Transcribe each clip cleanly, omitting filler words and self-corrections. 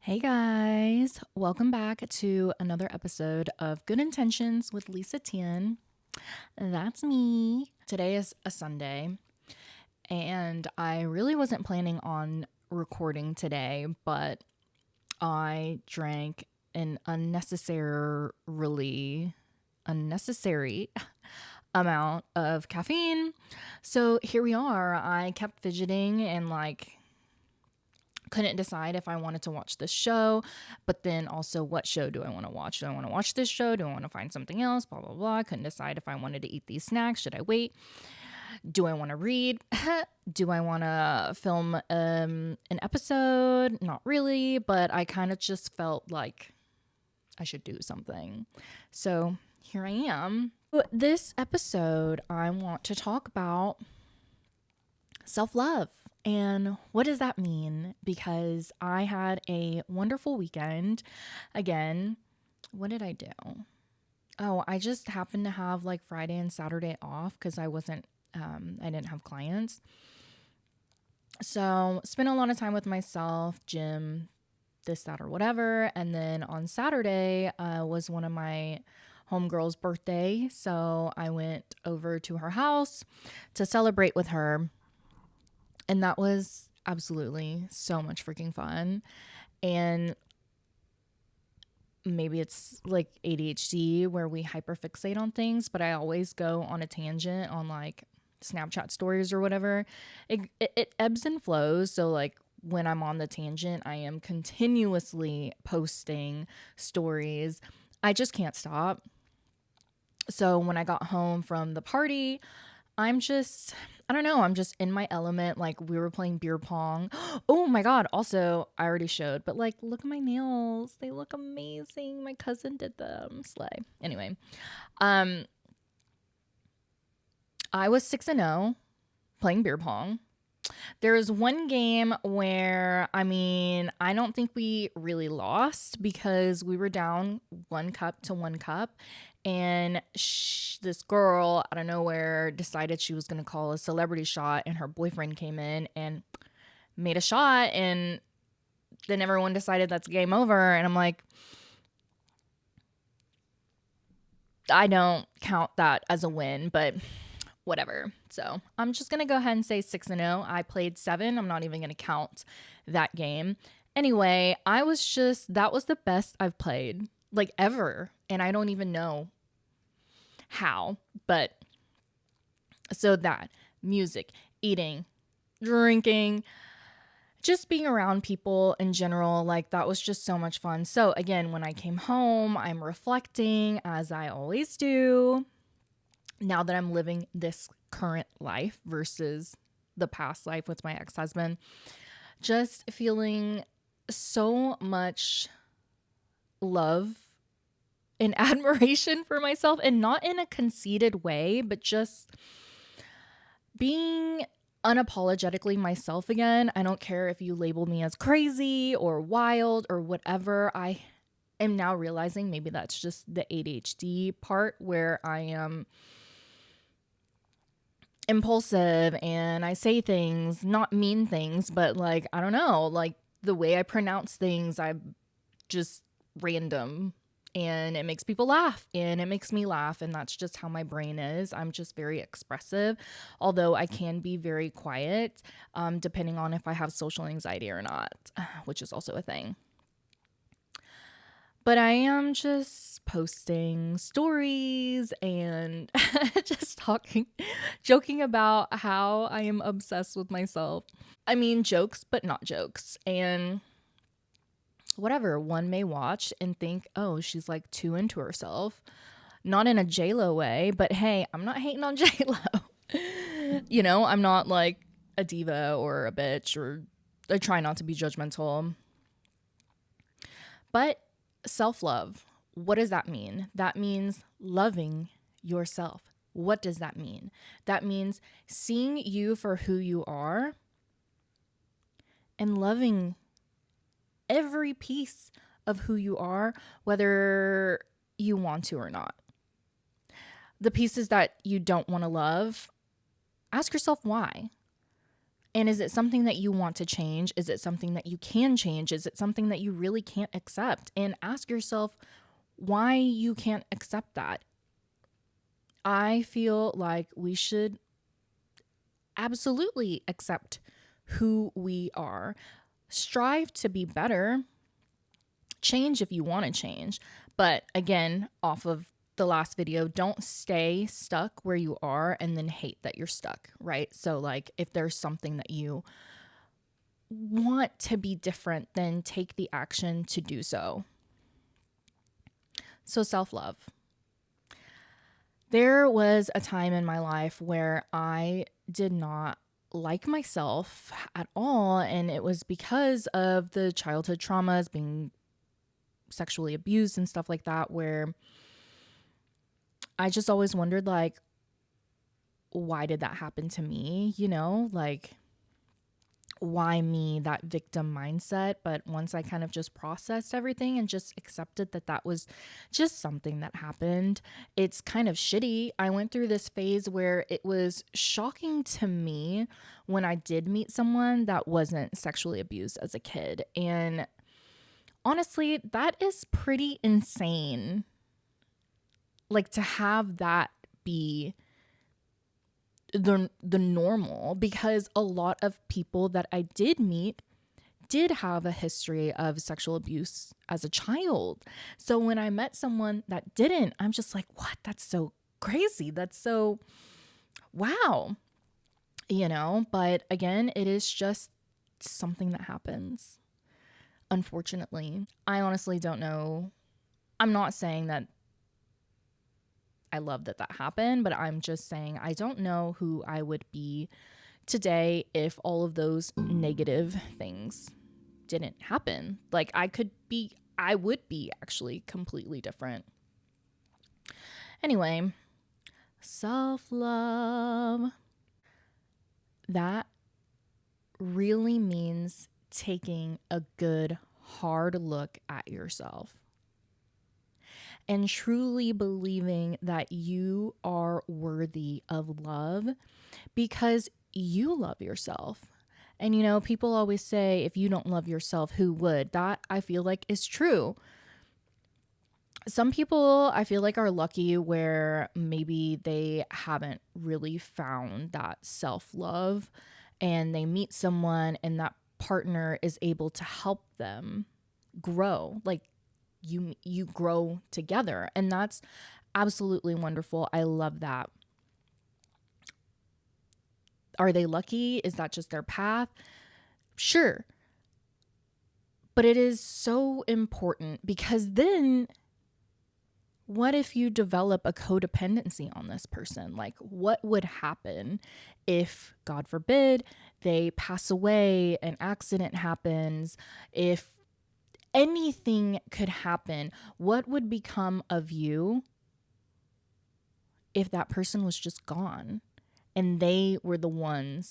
Hey guys, welcome back to another episode of Good Intentions with Lisa-Tien. That's me. Today is a Sunday, and I really wasn't planning on recording today, but I drank an unnecessary amount of caffeine. So here we are. I kept fidgeting and couldn't decide if I wanted to watch this show, but then also what show do I want to watch? Do I want to watch this show? Do I want to find something else? Blah, blah, blah. I couldn't decide if I wanted to eat these snacks. Should I wait? Do I want to read? Do I want to film an episode? Not really, but I kind of just felt like I should do something. So here I am. This episode, I want to talk about self-love. And what does that mean? Because I had a wonderful weekend. Again, what did I do? Oh, I just happened to have like Friday and Saturday off because I didn't have clients. So spent a lot of time with myself, gym, this, that, or whatever. And then on Saturday was one of my homegirl's birthday. So I went over to her house to celebrate with her. And that was absolutely so much freaking fun. And maybe it's like ADHD where we hyperfixate on things, but I always go on a tangent on like Snapchat stories or whatever. It ebbs and flows. So like when I'm on the tangent, I am continuously posting stories. I just can't stop. So when I got home from the party, I don't know, I'm just in my element. Like we were playing beer pong. Oh my God. Also, I already showed, but like, look at my nails. They look amazing. My cousin did them. Slay. Anyway, I was 6-0 playing beer pong. There was one game where, I don't think we really lost because we were down 1 cup to 1 cup. And this girl out of nowhere decided she was going to call a celebrity shot, and her boyfriend came in and made a shot. And then everyone decided that's game over. And I'm like, I don't count that as a win, but whatever. So I'm just going to go ahead and say 6-0. I played 7. I'm not even going to count that game. Anyway, that was the best I've played like ever. And I don't even know how, but so that music, eating, drinking, just being around people in general, like that was just so much fun. So again, when I came home, I'm reflecting as I always do now that I'm living this current life versus the past life with my ex-husband, just feeling so much love and admiration for myself, and not in a conceited way, but just being unapologetically myself again. I don't care if you label me as crazy or wild or whatever. I am now realizing maybe that's just the ADHD part where I am impulsive and I say things, not mean things, but like, I don't know, like the way I pronounce things, I'm just random. And it makes people laugh, and it makes me laugh. And that's just how my brain is. I'm just very expressive, although I can be very quiet, depending on if I have social anxiety or not, which is also a thing. But I am just posting stories and just joking about how I am obsessed with myself. I mean, jokes, but not jokes. And whatever, one may watch and think, oh, she's like too into herself. Not in a J-Lo way, but hey, I'm not hating on J-Lo. I'm not like a diva or a bitch, or I try not to be judgmental. But self-love, what does that mean? That means loving yourself. What does that mean? That means seeing you for who you are and loving every piece of who you are, whether you want to or not. The pieces that you don't want to love, ask yourself why. And is it something that you want to change? Is it something that you can change? Is it something that you really can't accept? And ask yourself why you can't accept that. I feel like we should absolutely accept who we are. Strive to be better. Change if you want to change. But again, off of the last video, don't stay stuck where you are and then hate that you're stuck, right? So like if there's something that you want to be different, then take the action to do so. So self-love. There was a time in my life where I did not like myself at all, and it was because of the childhood traumas, being sexually abused and stuff like that, where I just always wondered, like, why did that happen to me? You know, like, why me, that victim mindset? But once I kind of just processed everything and just accepted that that was just something that happened, it's kind of shitty. I went through this phase where it was shocking to me when I did meet someone that wasn't sexually abused as a kid. And honestly, that is pretty insane. Like, to have that be the normal, because a lot of people that I did meet did have a history of sexual abuse as a child. So when I met someone that didn't, I'm just like, what? That's so crazy. That's so wow. You know, but again, it is just something that happens. Unfortunately, I honestly don't know. I'm not saying that I love that that happened, but I'm just saying I don't know who I would be today if all of those negative things didn't happen. Like I would be actually completely different. Anyway, self-love. That really means taking a good, hard look at yourself and truly believing that you are worthy of love because you love yourself. And you know, people always say, if you don't love yourself, who would? That I feel like is true. Some people I feel like are lucky where maybe they haven't really found that self-love and they meet someone and that partner is able to help them grow. Like you grow together, and that's absolutely wonderful. I love that. Are they lucky? Is that just their path? Sure. But it is so important, because then what if you develop a codependency on this person? Like, what would happen if, God forbid, they pass away, an accident happens, if anything could happen? What would become of you if that person was just gone and they were the one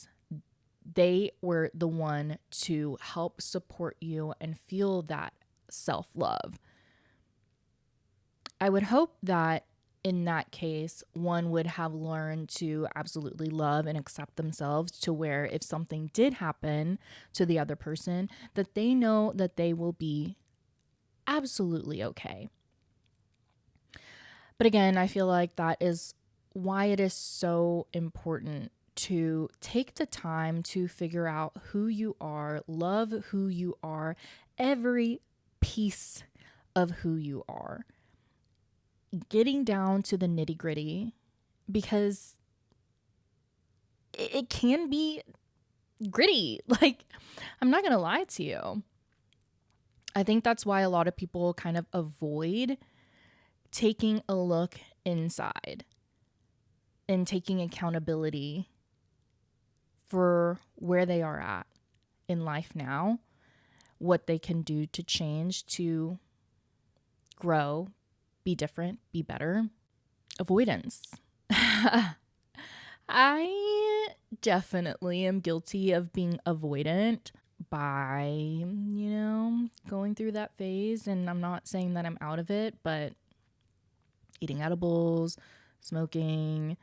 to help support you and feel that self-love? I would hope that in that case, one would have learned to absolutely love and accept themselves, to where if something did happen to the other person, that they know that they will be absolutely okay. But again, I feel like that is why it is so important to take the time to figure out who you are, love who you are, every piece of who you are. Getting down to the nitty-gritty, because it can be gritty. Like, I'm not gonna lie to you. I think that's why a lot of people kind of avoid taking a look inside and taking accountability for where they are at in life now, what they can do to change, to grow, be different, be better. Avoidance. I definitely am guilty of being avoidant by, you know, going through that phase. And I'm not saying that I'm out of it, but eating edibles, smoking,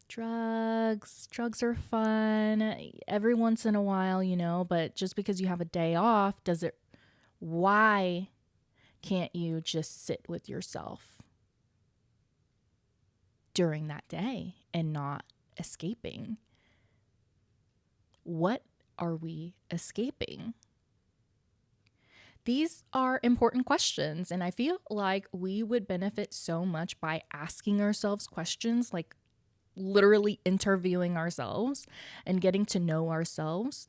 Drugs are fun every once in a while, but just because you have a day off, why can't you just sit with yourself during that day and not escaping? What are we escaping? These are important questions, and I feel like we would benefit so much by asking ourselves questions, like literally interviewing ourselves and getting to know ourselves.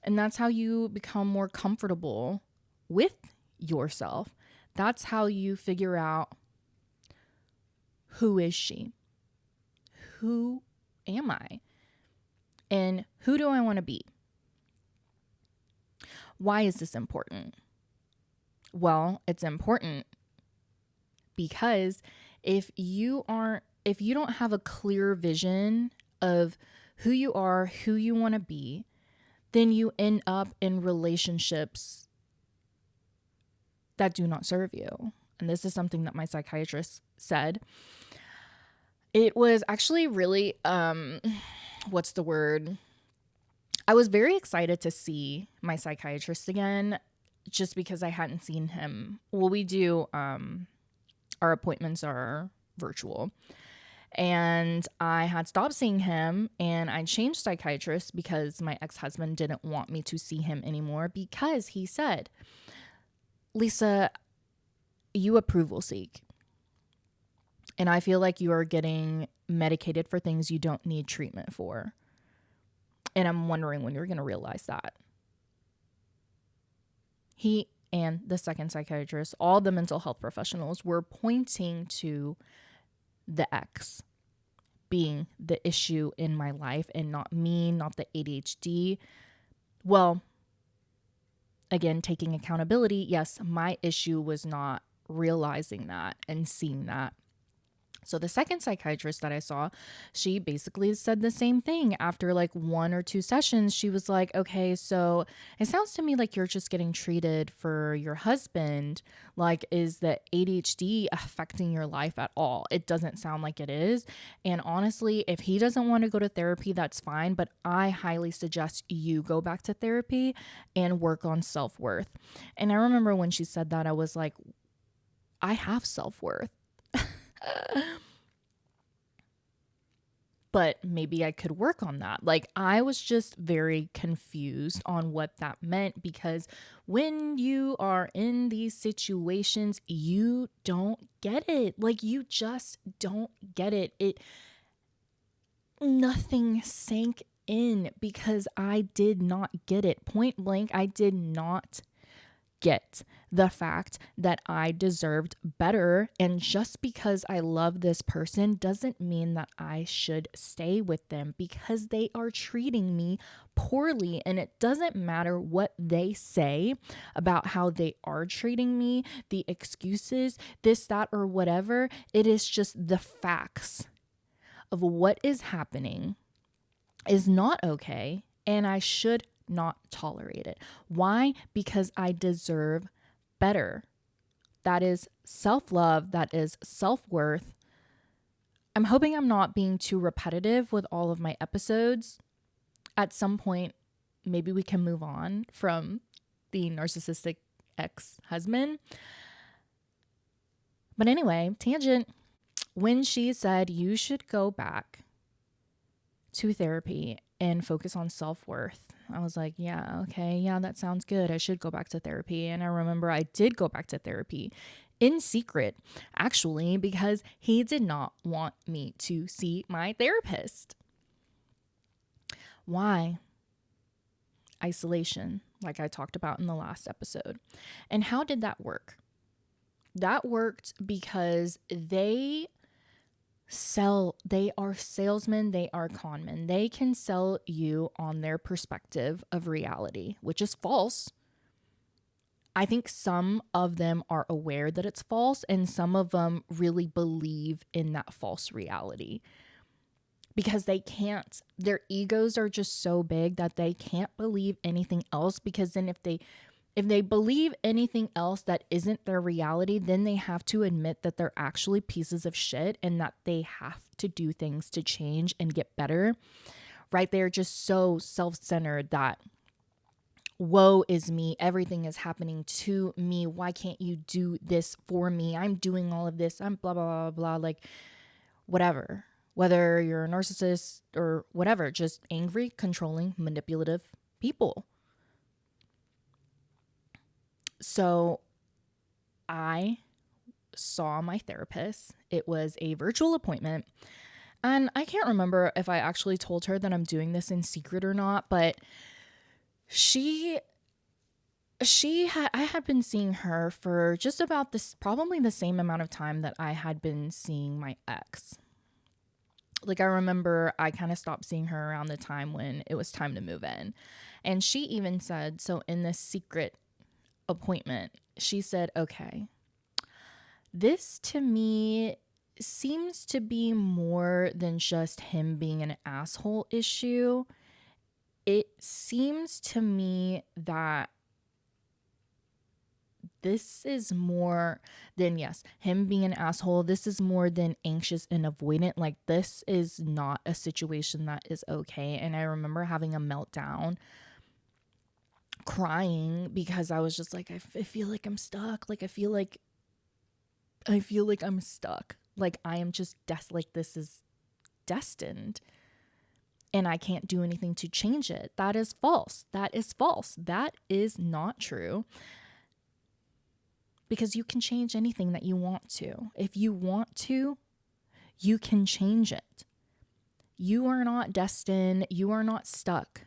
And that's how you become more comfortable with yourself. That's how you figure out, who is she? Who am I? And who do I want to be? Why is this important? Well, it's important because if you don't have a clear vision of who you are, who you want to be, then you end up in relationships that do not serve you. And this is something that my psychiatrist said. It was actually really, what's the word? I was very excited to see my psychiatrist again, just because I hadn't seen him. Well, we do, our appointments are virtual. And I had stopped seeing him, and I changed psychiatrists because my ex-husband didn't want me to see him anymore, because he said, Lisa, you approval seek. And I feel like you are getting medicated for things you don't need treatment for. And I'm wondering when you're going to realize that. He and the second psychiatrist, all the mental health professionals, were pointing to the ex being the issue in my life and not me, not the ADHD. Well, again, taking accountability, yes, my issue was not realizing that and seeing that. So the second psychiatrist that I saw, she basically said the same thing. After like 1 or 2 sessions, she was like, okay, so it sounds to me like you're just getting treated for your husband. Like, is the ADHD affecting your life at all? It doesn't sound like it is. And honestly, if he doesn't want to go to therapy, that's fine. But I highly suggest you go back to therapy and work on self-worth. And I remember when she said that, I was like, I have self-worth. But maybe I could work on that. Like, I was just very confused on what that meant, because when you are in these situations, you don't get it. Like, you just don't get it. Nothing sank in because I did not get it. Point blank, I did not get the fact that I deserved better. And just because I love this person doesn't mean that I should stay with them, because they are treating me poorly. And it doesn't matter what they say about how they are treating me, the excuses, this, that, or whatever. It is just the facts of what is happening is not okay, and I should not tolerate it. Why? Because I deserve better. That is self-love. That is self-worth. I'm hoping I'm not being too repetitive with all of my episodes. At some point, maybe we can move on from the narcissistic ex-husband. But anyway, tangent. When she said you should go back to therapy and focus on self-worth, I was like, yeah, okay, yeah, that sounds good. I should go back to therapy. And I remember I did go back to therapy in secret, actually, because he did not want me to see my therapist. Why? Isolation, like I talked about in the last episode. And how did that work? That worked because they are salesmen, they are conmen. They can sell you on their perspective of reality, which is false. I think some of them are aware that it's false, and some of them really believe in that false reality because they can't. Their egos are just so big that they can't believe anything else, because then if they If they believe anything else that isn't their reality, then they have to admit that they're actually pieces of shit and that they have to do things to change and get better, right? They're just so self-centered that woe is me. Everything is happening to me. Why can't you do this for me? I'm doing all of this. I'm blah, blah, blah, blah. Like, whatever. Whether you're a narcissist or whatever, just angry, controlling, manipulative people. So I saw my therapist. It was a virtual appointment. And I can't remember if I actually told her that I'm doing this in secret or not, but I had been seeing her for just about this, probably the same amount of time that I had been seeing my ex. Like, I remember I kind of stopped seeing her around the time when it was time to move in. And she even said, so in this secret appointment, she said, okay, this to me seems to be more than just him being an asshole issue. It seems to me that this is more than, yes, him being an asshole. This is more than anxious and avoidant. Like, this is not a situation that is okay. And I remember having a meltdown, crying, because I was just like, I feel like I'm stuck. Like, I feel like I'm stuck. Like, I am just like, this is destined. And I can't do anything to change it. That is false. That is false. That is not true. Because you can change anything that you want to. If you want to, you can change it. You are not destined. You are not stuck.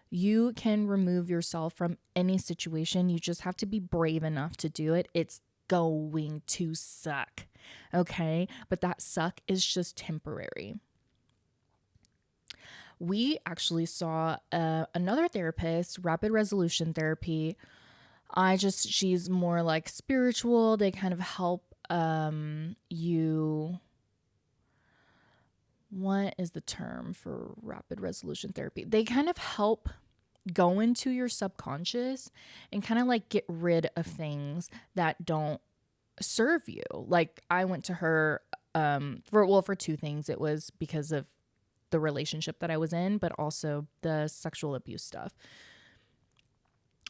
You can remove yourself from any situation. You just have to be brave enough to do it. It's going to suck. Okay? But that suck is just temporary. We actually saw another therapist, rapid resolution therapy. She's more like spiritual. They kind of help you. What is the term for rapid resolution therapy? They kind of help go into your subconscious and kind of like get rid of things that don't serve you. Like, I went to her for two things. It was because of the relationship that I was in, but also the sexual abuse stuff.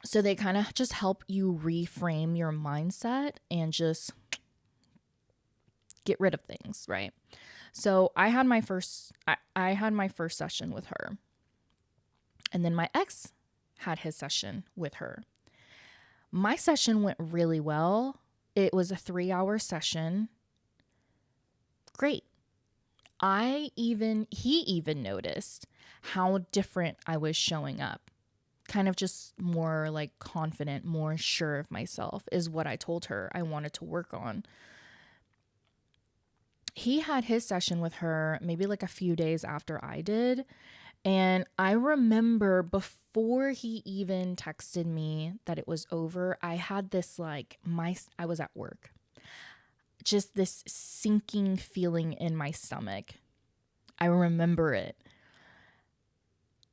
So they kind of just help you reframe your mindset and just get rid of things, right? So I had my first session with her. And then my ex had his session with her. My session went really well. It was a 3-hour session. Great. He even noticed how different I was showing up. Kind of just more like confident, more sure of myself is what I told her I wanted to work on. He had his session with her maybe like a few days after I did. And I remember before he even texted me that it was over, I had this I was at work. Just this sinking feeling in my stomach. I remember it.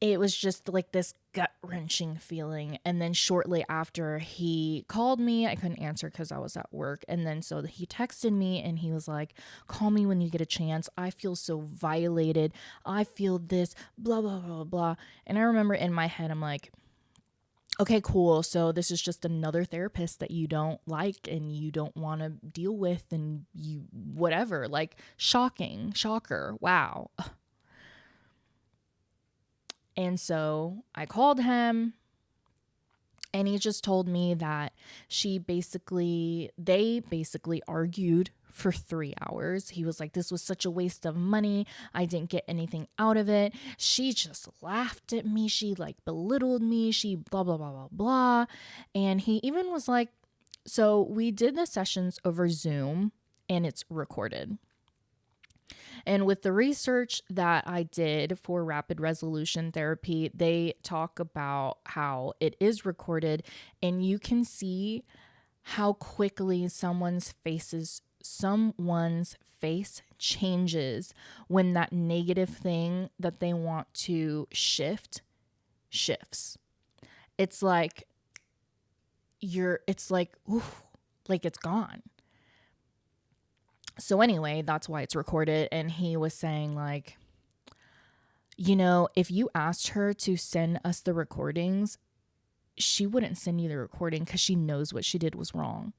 It was just like this gut-wrenching feeling. And then shortly after, he called me. I couldn't answer because I was at work. And then so he texted me and he was like, call me when you get a chance. I feel so violated. I feel this, blah, blah, blah, blah. And I remember in my head, I'm like, okay, cool. So this is just another therapist that you don't like and you don't want to deal with and you whatever. Like, shocker. Wow. And so I called him and he just told me that they basically argued for 3 hours. He was like, this was such a waste of money. I didn't get anything out of it. She just laughed at me. She belittled me. She blah, blah, blah, blah, blah. And he even was like, so we did the sessions over Zoom and it's recorded. And with the research that I did for rapid resolution therapy, they talk about how it is recorded and you can see how quickly someone's face changes when that negative thing that they want to shifts. It's like it's like, ooh, like it's gone. So anyway, that's why it's recorded. And he was saying like, if you asked her to send us the recordings, she wouldn't send you the recording because she knows what she did was wrong.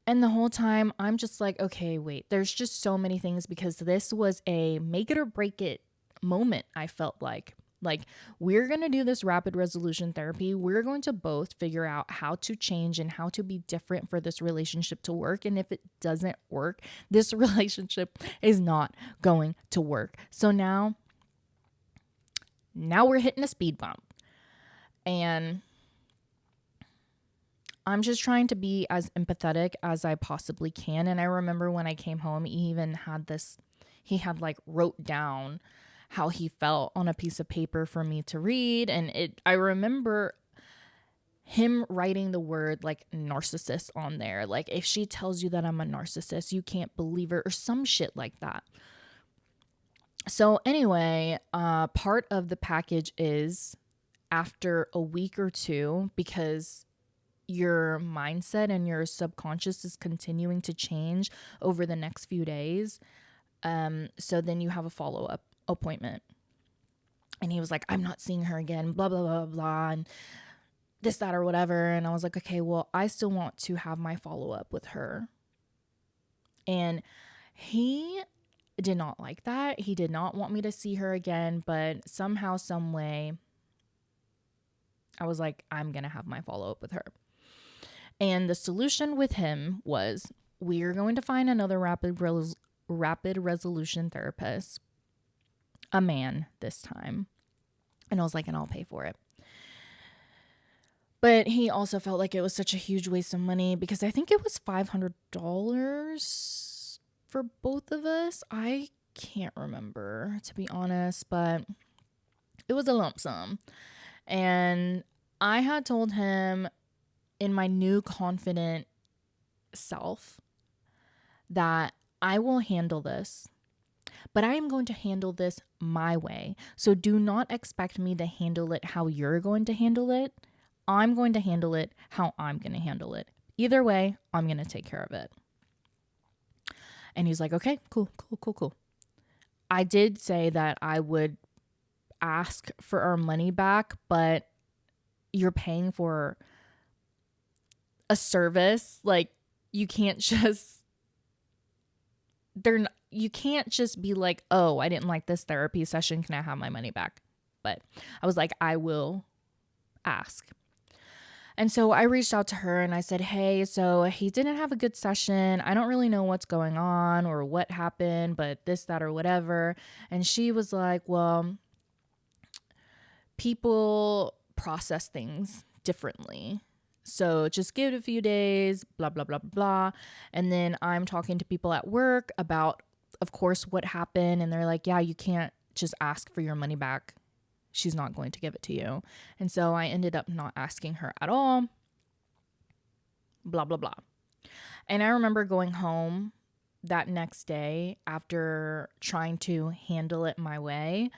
And the whole time I'm just like, okay, wait, there's just so many things, because this was a make it or break it moment. I felt like we're going to do this rapid resolution therapy. We're going to both figure out how to change and how to be different for this relationship to work. And if it doesn't work, this relationship is not going to work. So now we're hitting a speed bump. And I'm just trying to be as empathetic as I possibly can. And I remember when I came home, he had like wrote down how he felt on a piece of paper for me to read. And I remember him writing the word like narcissist on there. Like, if she tells you that I'm a narcissist, you can't believe her, or some shit like that. So anyway, part of the package is after a week or two, because your mindset and your subconscious is continuing to change over the next few days. So then you have a follow-up appointment. And he was like, I'm not seeing her again, blah, blah, blah, blah, and this, that, or whatever. And I was like, okay, well, I still want to have my follow-up with her. And he did not like that. He did not want me to see her again, but somehow, some way, I was like, I'm going to have my follow-up with her. And the solution with him was, we're going to find another rapid resolution therapist, a man this time. And I was like, and I'll pay for it. But he also felt like it was such a huge waste of money, because I think it was $500 for both of us. I can't remember, to be honest, but it was a lump sum. And I had told him, in my new confident self, that I will handle this, but I am going to handle this my way. So do not expect me to handle it how you're going to handle it. I'm going to handle it how I'm going to handle it. Either way, I'm going to take care of it. And he's like, okay, cool. I did say that I would ask for our money back, but you're paying for a service. Like, you can't just be like, oh, I didn't like this therapy session, can I have my money back? But I was like, I will ask. And so I reached out to her and I said, hey, so he didn't have a good session. I don't really know what's going on or what happened, but this, that, or whatever. And she was like, well, people process things differently. So just give it a few days, blah, blah, blah, blah. And then I'm talking to people at work about, of course, what happened. And they're like, yeah, you can't just ask for your money back. She's not going to give it to you. And so I ended up not asking her at all, blah, blah, blah. And I remember going home that next day after trying to handle it my way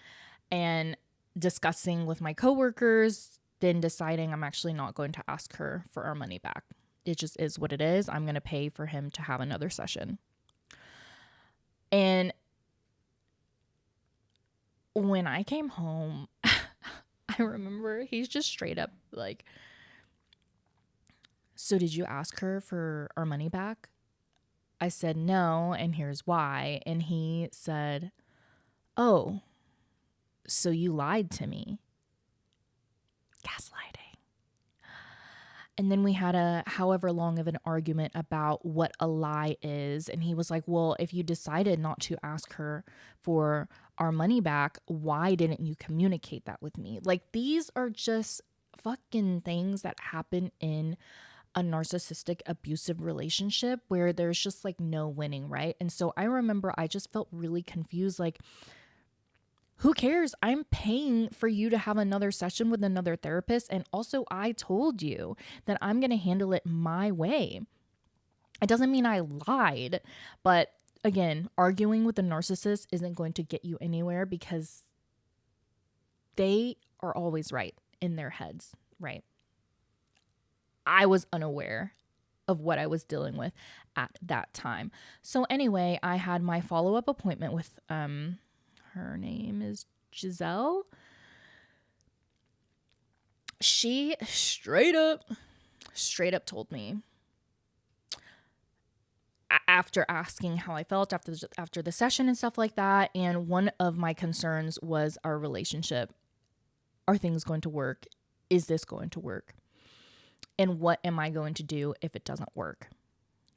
and discussing with my coworkers, then deciding I'm actually not going to ask her for our money back. It just is what it is. I'm going to pay for him to have another session. And when I came home, I remember he's just straight up like, so did you ask her for our money back? I said no, and here's why. And he said, oh, so you lied to me. Gaslighting. And then we had a however long of an argument about what a lie is. And he was like, well, if you decided not to ask her for our money back, why didn't you communicate that with me? Like, these are just fucking things that happen in a narcissistic abusive relationship where there's just like no winning, right? And so I remember I just felt really confused, like, who cares? I'm paying for you to have another session with another therapist. And also, I told you that I'm going to handle it my way. It doesn't mean I lied. But again, arguing with a narcissist isn't going to get you anywhere because they are always right in their heads, right? I was unaware of what I was dealing with at that time. So anyway, I had my follow-up appointment with her name is Giselle. She straight up told me, after asking how I felt after the session and stuff like that, and one of my concerns was our relationship. Are things going to work? Is this going to work? And what am I going to do if it doesn't work?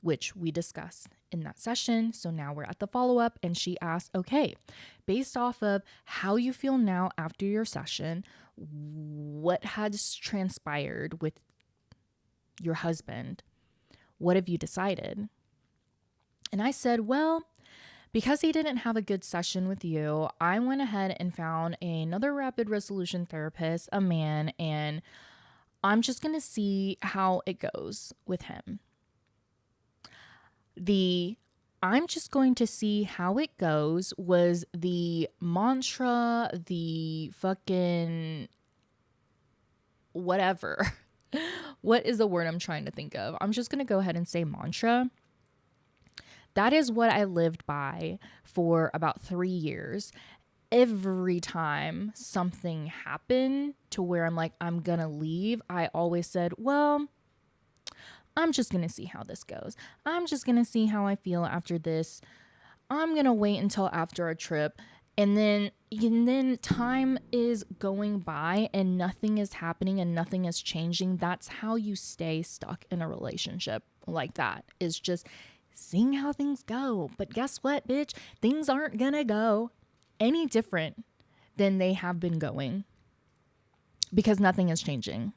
Which we discussed in that session. So now we're at the follow-up, and she asked, okay, based off of how you feel now after your session, what has transpired with your husband? What have you decided? And I said, well, because he didn't have a good session with you, I went ahead and found another rapid resolution therapist, a man, and I'm just going to see how it goes with him. I'm just going to see how it goes was the mantra, the fucking whatever. What is the word I'm trying to think of? I'm just going to go ahead and say mantra. That is what I lived by for about 3 years. Every time something happened to where I'm like, I'm going to leave, I always said, well, I'm just going to see how this goes. I'm just going to see how I feel after this. I'm going to wait until after a trip. And then time is going by and nothing is happening and nothing is changing. That's how you stay stuck in a relationship like that, is just seeing how things go. But guess what, bitch? Things aren't going to go any different than they have been going, because nothing is changing.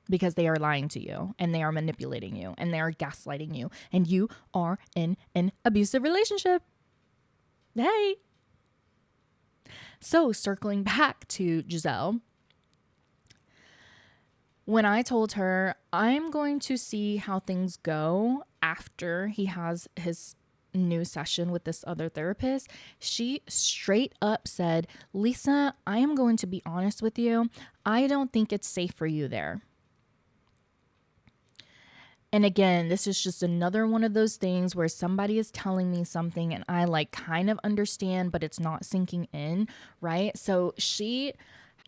Because they are lying to you and they are manipulating you and they are gaslighting you and you are in an abusive relationship. Hey. So circling back to Giselle, when I told her I'm going to see how things go after he has his new session with this other therapist, she straight up said, Lisa, I am going to be honest with you. I don't think it's safe for you there. And again, this is just another one of those things where somebody is telling me something and I like kind of understand, but it's not sinking in, right? So she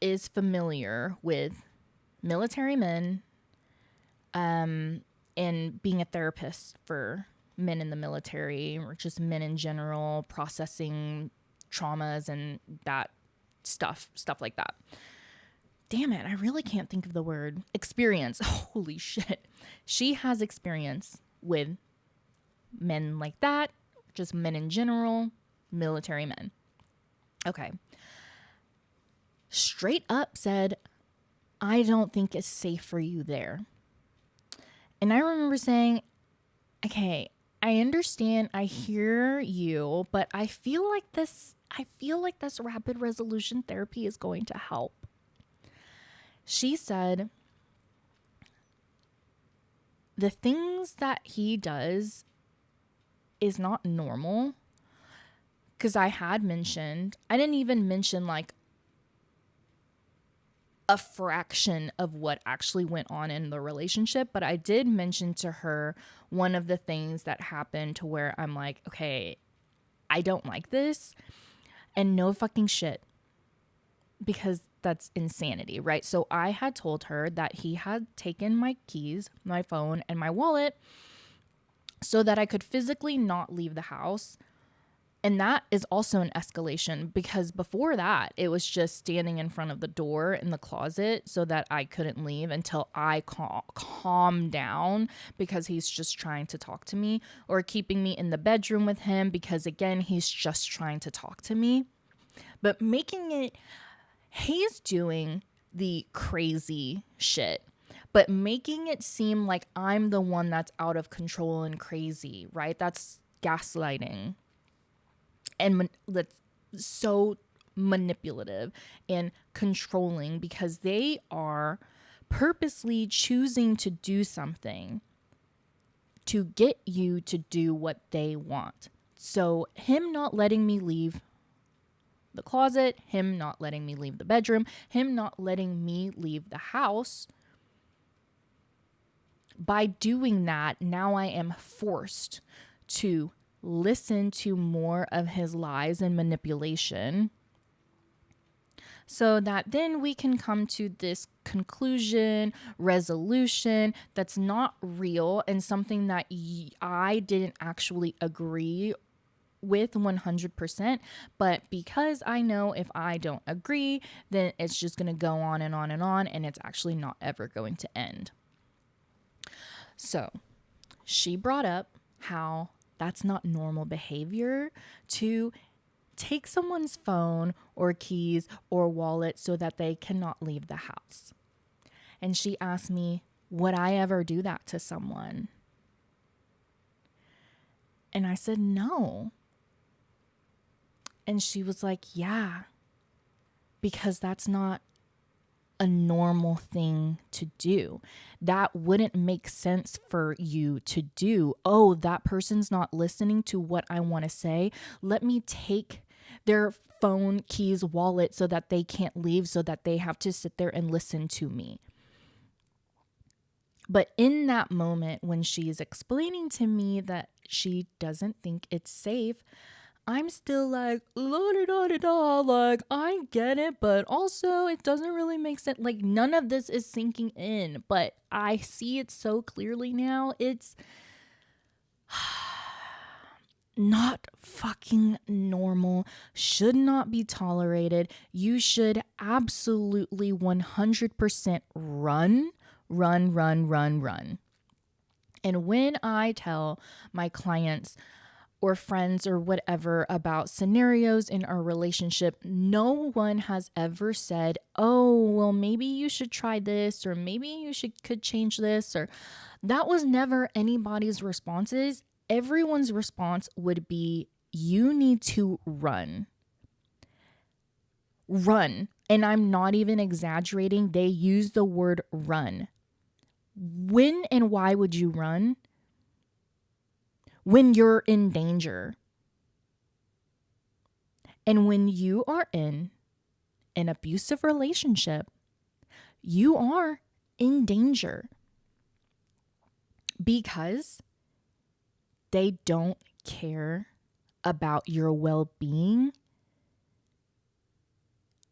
is familiar with military men, and being a therapist for men in the military, or just men in general, processing traumas and that stuff like that. Damn it, I really can't think of the word. Experience. Holy shit. She has experience with men like that, just men in general, military men. Okay. Straight up said, I don't think it's safe for you there. And I remember saying, okay, I understand, I hear you, but I feel like this rapid resolution therapy is going to help. She said, the things that he does is not normal. Because I didn't even mention like a fraction of what actually went on in the relationship, but I did mention to her one of the things that happened to where I'm like, okay, I don't like this, and no fucking shit, because that's insanity, right? So I had told her that he had taken my keys, my phone, and my wallet so that I could physically not leave the house. And that is also an escalation, because before that, it was just standing in front of the door in the closet so that I couldn't leave until I calm down, because he's just trying to talk to me, or keeping me in the bedroom with him because, again, he's just trying to talk to me. But he's doing the crazy shit, but making it seem like I'm the one that's out of control and crazy, right? That's gaslighting. And that's so manipulative and controlling, because they are purposely choosing to do something to get you to do what they want. So him not letting me leave the closet, him not letting me leave the bedroom, him not letting me leave the house, By doing that, now I am forced to listen to more of his lies and manipulation, so that then we can come to this conclusion, resolution that's not real and something that I didn't actually agree with 100%. But because I know if I don't agree, then it's just going to go on and on and on, and it's actually not ever going to end. So she brought up how that's not normal behavior to take someone's phone or keys or wallet so that they cannot leave the house. And she asked me, would I ever do that to someone? And I said, no. And she was like, yeah, because that's not a normal thing to do. That wouldn't make sense for you to do. Oh, that person's not listening to what I want to say. Let me take their phone, keys, wallet so that they can't leave, so that they have to sit there and listen to me. But in that moment, when she's explaining to me that she doesn't think it's safe, I'm still like, la-da-da-da-da, like, I get it, but also it doesn't really make sense. Like, none of this is sinking in, but I see it so clearly now. It's not fucking normal, should not be tolerated. You should absolutely 100% run. And when I tell my clients or friends or whatever about scenarios in our relationship, no one has ever said, oh, well, maybe you should try this, or maybe you could change this, or that was never anybody's responses. Everyone's response would be, you need to run. Run. And I'm not even exaggerating. They use the word run. When and why would you run? When you're in danger. And when you are in an abusive relationship, you are in danger because they don't care about your well-being,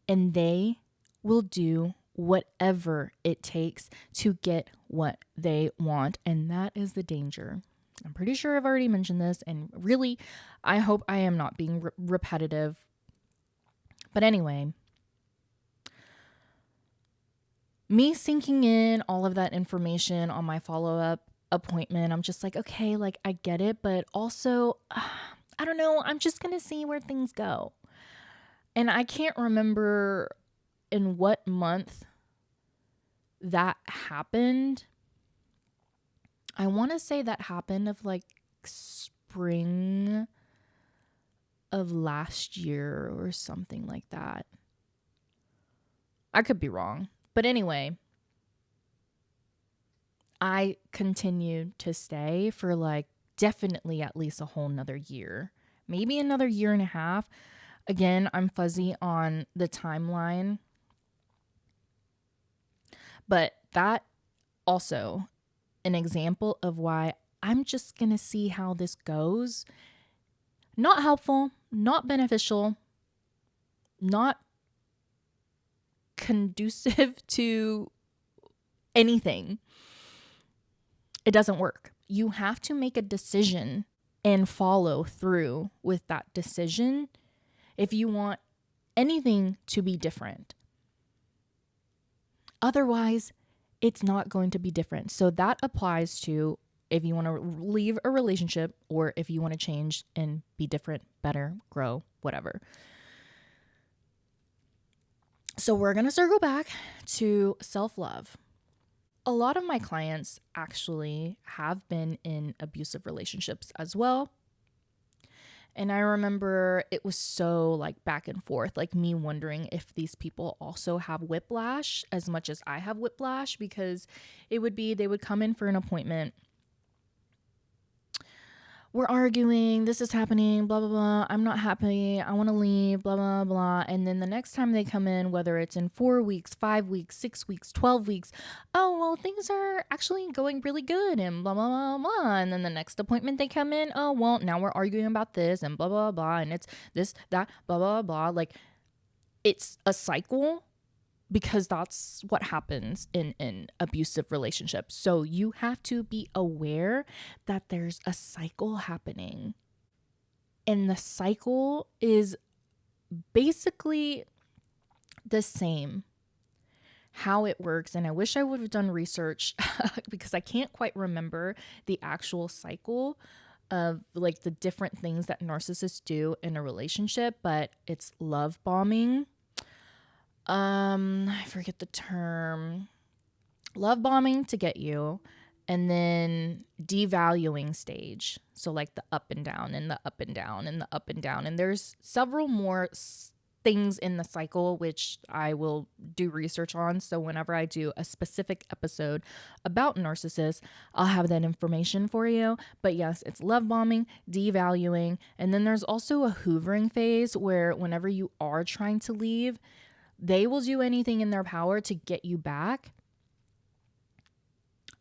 and they will do whatever it takes to get what they want. And that is the danger. I'm pretty sure I've already mentioned this, and really, I hope I am not being repetitive. But anyway, me sinking in all of that information on my follow-up appointment, I'm just like, okay, like, I get it, but also, I don't know, I'm just gonna see where things go. And I can't remember in what month that happened. I want to say that happened of like spring of last year or something like that. I could be wrong. But anyway, I continued to stay for like definitely at least a whole nother year, maybe another year and a half. Again, I'm fuzzy on the timeline. But that also an example of why I'm just going to see how this goes. Not helpful, not beneficial, not conducive to anything. It doesn't work. You have to make a decision and follow through with that decision if you want anything to be different. Otherwise, it's not going to be different. So that applies to if you want to leave a relationship or if you want to change and be different, better, grow, whatever. So we're going to circle back to self-love. A lot of my clients actually have been in abusive relationships as well. And I remember it was so like back and forth, like me wondering if these people also have whiplash as much as I have whiplash, because it would be, they would come in for an appointment we're arguing, this is happening, blah, blah, blah. I'm not happy. I want to leave, blah, blah, blah. And then the next time they come in, whether it's in 4 weeks, 5 weeks, 6 weeks, 12 weeks, oh, well, things are actually going really good and blah, blah, blah, blah. And then the next appointment they come in, oh, well, now we're arguing about this and blah, blah, blah. And it's this, that, blah, blah, blah. Like, it's a cycle, because that's what happens in abusive relationships. So you have to be aware that there's a cycle happening. And the cycle is basically the same, how it works. And I wish I would have done research because I can't quite remember the actual cycle of like the different things that narcissists do in a relationship, but it's love bombing. I forget the term. Love bombing to get you, and then devaluing stage. So like the up and down and the up and down and the up and down. And there's several more things in the cycle, which I will do research on. So whenever I do a specific episode about narcissists, I'll have that information for you. But yes, it's love bombing, devaluing. And then there's also a hoovering phase where whenever you are trying to leave, they will do anything in their power to get you back,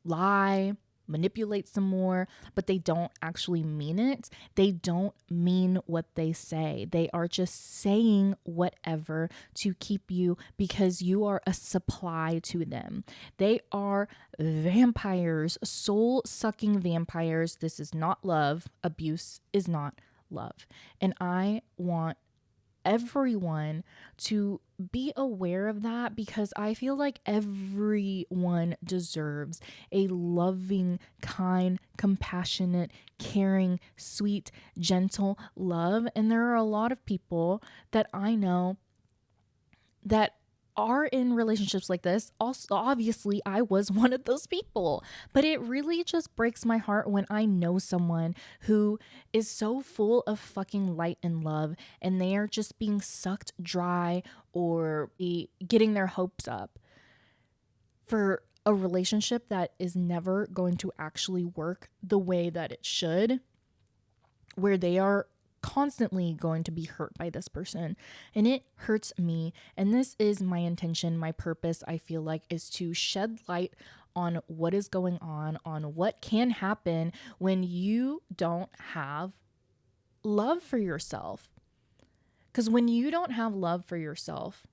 lie, manipulate some more, but they don't actually mean it. They don't mean what they say. They are just saying whatever to keep you because you are a supply to them. They are vampires, soul-sucking vampires. This is not love. Abuse is not love. And I want everyone to be aware of that, because I feel like everyone deserves a loving, kind, compassionate, caring, sweet, gentle love. And there are a lot of people that I know that are in relationships like this. Also, obviously, I was one of those people, but it really just breaks my heart when I know someone who is so full of fucking light and love, and they are just being sucked dry or getting their hopes up for a relationship that is never going to actually work the way that it should, where they are constantly going to be hurt by this person. And it hurts me. And this is my intention, my purpose, I feel like, is to shed light on what is going on what can happen when you don't have love for yourself. Because when you don't have love for yourself,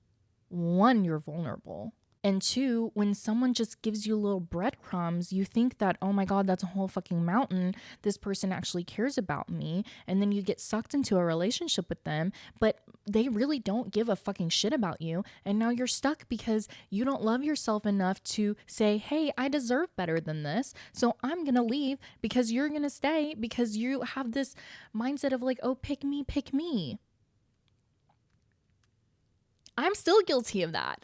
one, you're vulnerable. And two, when someone just gives you little breadcrumbs, you think that, oh my God, that's a whole fucking mountain. This person actually cares about me. And then you get sucked into a relationship with them, but they really don't give a fucking shit about you. And now you're stuck because you don't love yourself enough to say, hey, I deserve better than this. So I'm going to leave because you're going to stay, because you have this mindset of like, oh, pick me, pick me. I'm still guilty of that.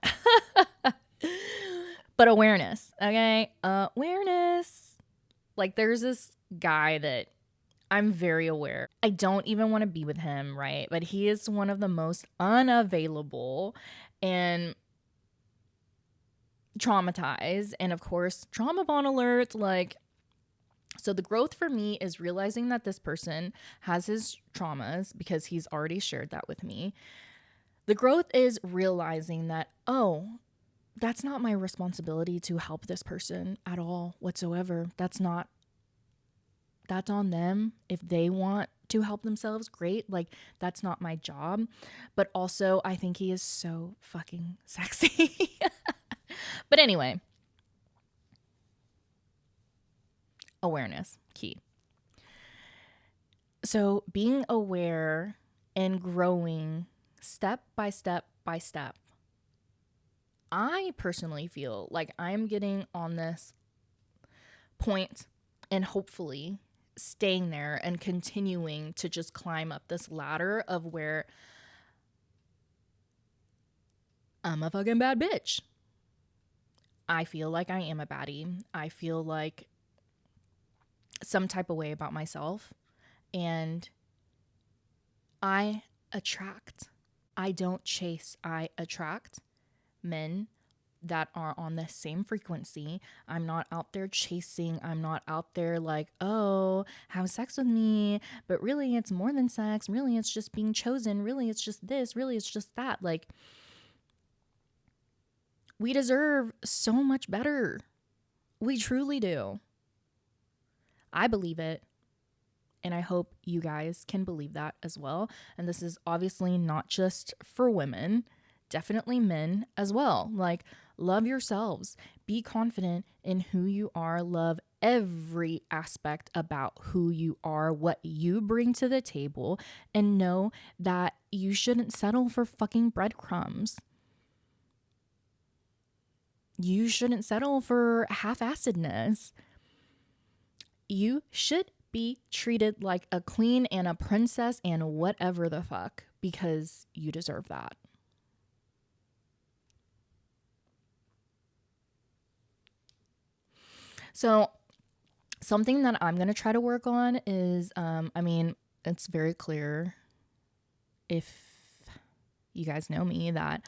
But awareness, okay? Awareness. Like, there's this guy that I'm very aware. I don't even want to be with him, right? But he is one of the most unavailable and traumatized. And of course, trauma bond alert. Like, so the growth for me is realizing that this person has his traumas because he's already shared that with me. The growth is realizing that, oh, that's not my responsibility to help this person at all whatsoever. That's on them. If they want to help themselves, great. Like, that's not my job. But also, I think he is so fucking sexy. But anyway, awareness, key. So being aware and growing step by step by step. I personally feel like I'm getting on this point and hopefully staying there and continuing to just climb up this ladder of where I'm a fucking bad bitch. I feel like I am a baddie. I feel like some type of way about myself, and I attract. I don't chase. I attract men that are on the same frequency. I'm not out there chasing. I'm not out there like, oh, have sex with me. But really, it's more than sex. Really, it's just being chosen. Really, it's just this. Really, it's just that. Like, we deserve so much better. We truly do. I believe it. And I hope you guys can believe that as well. And this is obviously not just for women, definitely men as well. Like, love yourselves, be confident in who you are, love every aspect about who you are, what you bring to the table, and know that you shouldn't settle for fucking breadcrumbs. You shouldn't settle for half-assedness. You should be treated like a queen and a princess and whatever the fuck, because you deserve that. So something that I'm going to try to work on is, it's very clear if you guys know me that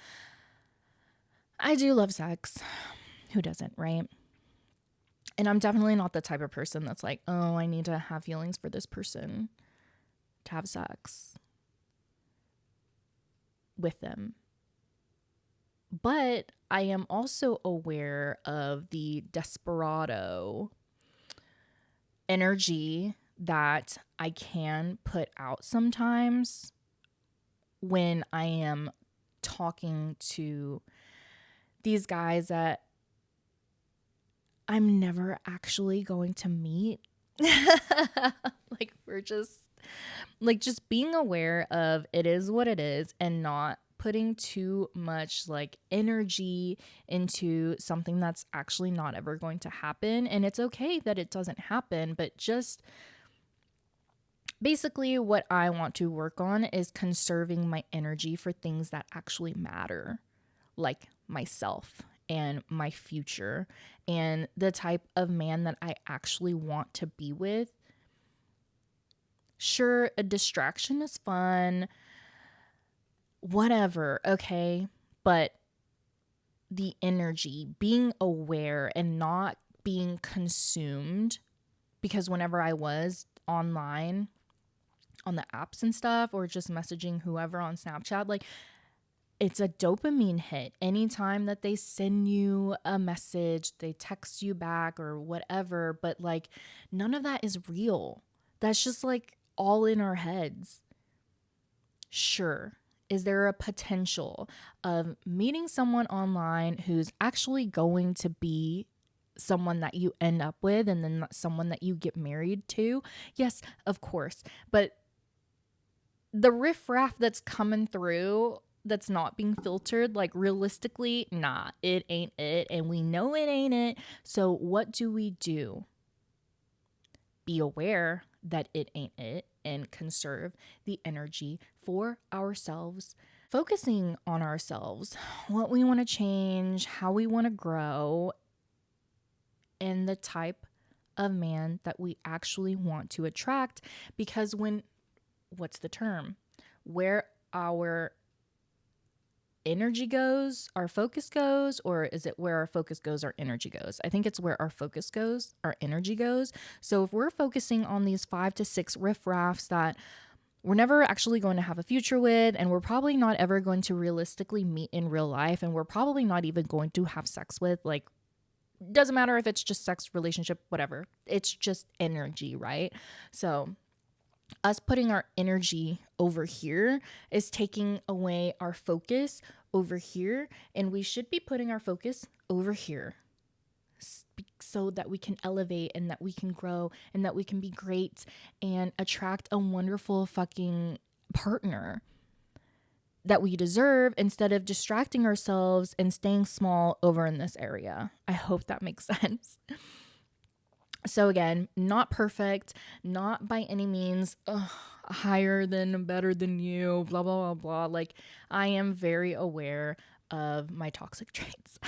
I do love sex. Who doesn't, right? And I'm definitely not the type of person that's like, oh, I need to have feelings for this person to have sex with them. But I am also aware of the desperado energy that I can put out sometimes when I am talking to these guys that I'm never actually going to meet. Like, we're just being aware of it is what it is and not putting too much like energy into something that's actually not ever going to happen. And it's okay that it doesn't happen, but just basically what I want to work on is conserving my energy for things that actually matter, like myself and my future and the type of man that I actually want to be with. Sure, a distraction is fun, whatever, okay? But the energy, being aware and not being consumed, because whenever I was online on the apps and stuff, or just messaging whoever on Snapchat, like, it's a dopamine hit. Anytime that they send you a message, they text you back or whatever, but like, none of that is real. That's just like all in our heads. Sure. Is there a potential of meeting someone online who's actually going to be someone that you end up with and then someone that you get married to? Yes, of course. But the riffraff that's coming through that's not being filtered, like, realistically, nah, it ain't it. And we know it ain't it. So what do? Be aware that it ain't it and conserve the energy for ourselves. Focusing on ourselves, what we want to change, how we want to grow, and the type of man that we actually want to attract. Because what's the term? Where our energy goes, our focus goes, or is it where our focus goes, our energy goes? I think it's where our focus goes, our energy goes. So if we're focusing on these 5 to 6 riffraffs that we're never actually going to have a future with, and we're probably not ever going to realistically meet in real life, and we're probably not even going to have sex with, like, doesn't matter if it's just sex, relationship, whatever. It's just energy, right? So us putting our energy over here is taking away our focus over here, and we should be putting our focus over here so that we can elevate and that we can grow and that we can be great and attract a wonderful fucking partner that we deserve, instead of distracting ourselves and staying small over in this area. I hope that makes sense. So again, not perfect, not by any means higher than, better than you, blah, blah, blah, blah. Like, I am very aware of my toxic traits.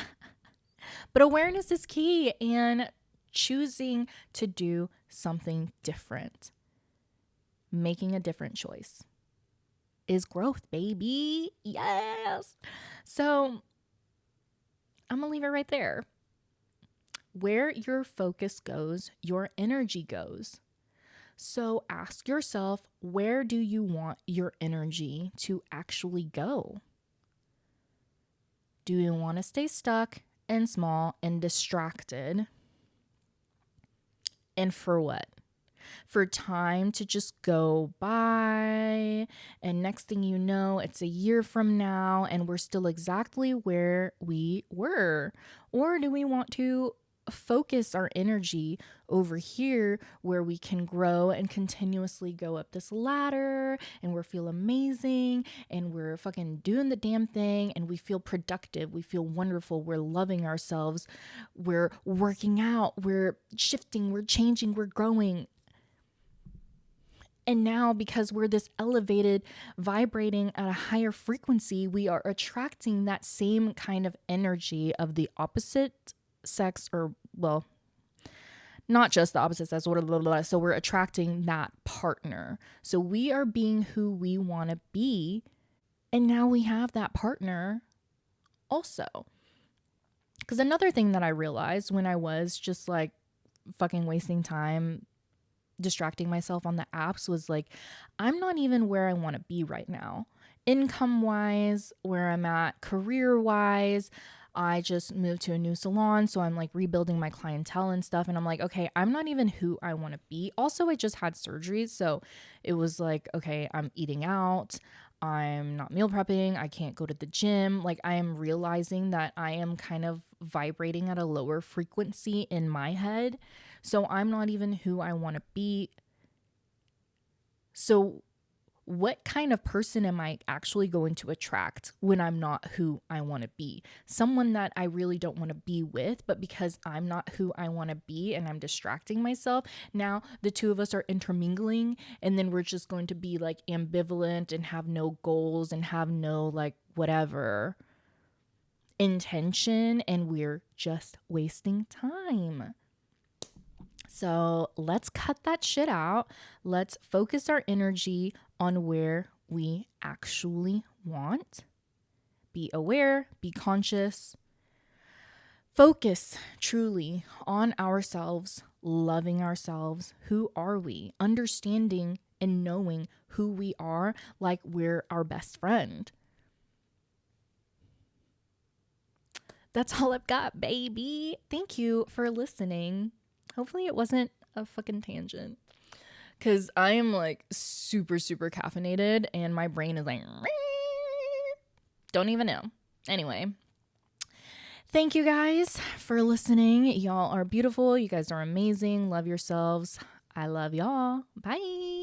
But awareness is key, and choosing to do something different, making a different choice, is growth, baby. Yes. So I'm going to leave it right there. Where your focus goes, your energy goes. So ask yourself, where do you want your energy to actually go? Do you want to stay stuck and small and distracted? And for what? For time to just go by, and next thing you know, it's a year from now and we're still exactly where we were? Or do we want to focus our energy over here where we can grow and continuously go up this ladder, and we feel amazing and we're fucking doing the damn thing and we feel productive, we feel wonderful, we're loving ourselves, we're working out, we're shifting, we're changing, we're growing. And now, because we're this elevated, vibrating at a higher frequency, we are attracting that same kind of energy of the opposite sex, or, well, not just the opposite sex. So we're attracting that partner. So we are being who we want to be. And now we have that partner also. Because another thing that I realized when I was just like fucking wasting time distracting myself on the apps was like, I'm not even where I want to be right now. Income wise, where I'm at, career wise. I just moved to a new salon, so I'm like rebuilding my clientele and stuff. And I'm like, okay, I'm not even who I want to be. Also, I just had surgery, so it was like, okay, I'm eating out. I'm not meal prepping. I can't go to the gym. Like, I am realizing that I am kind of vibrating at a lower frequency in my head. So I'm not even who I want to be. So what kind of person am I actually going to attract when I'm not who I want to be? Someone that I really don't want to be with, but because I'm not who I want to be and I'm distracting myself, now the two of us are intermingling, and then we're just going to be like ambivalent and have no goals and have no like whatever intention, and we're just wasting time. So let's cut that shit out. Let's focus our energy on where we actually want. Be aware, be conscious. Focus truly on ourselves, loving ourselves. Who are we? Understanding and knowing who we are, like we're our best friend. That's all I've got, baby. Thank you for listening. Hopefully it wasn't a fucking tangent, because I am like super, super caffeinated and my brain is like, don't even know. Anyway, thank you guys for listening. Y'all are beautiful. You guys are amazing. Love yourselves. I love y'all. Bye.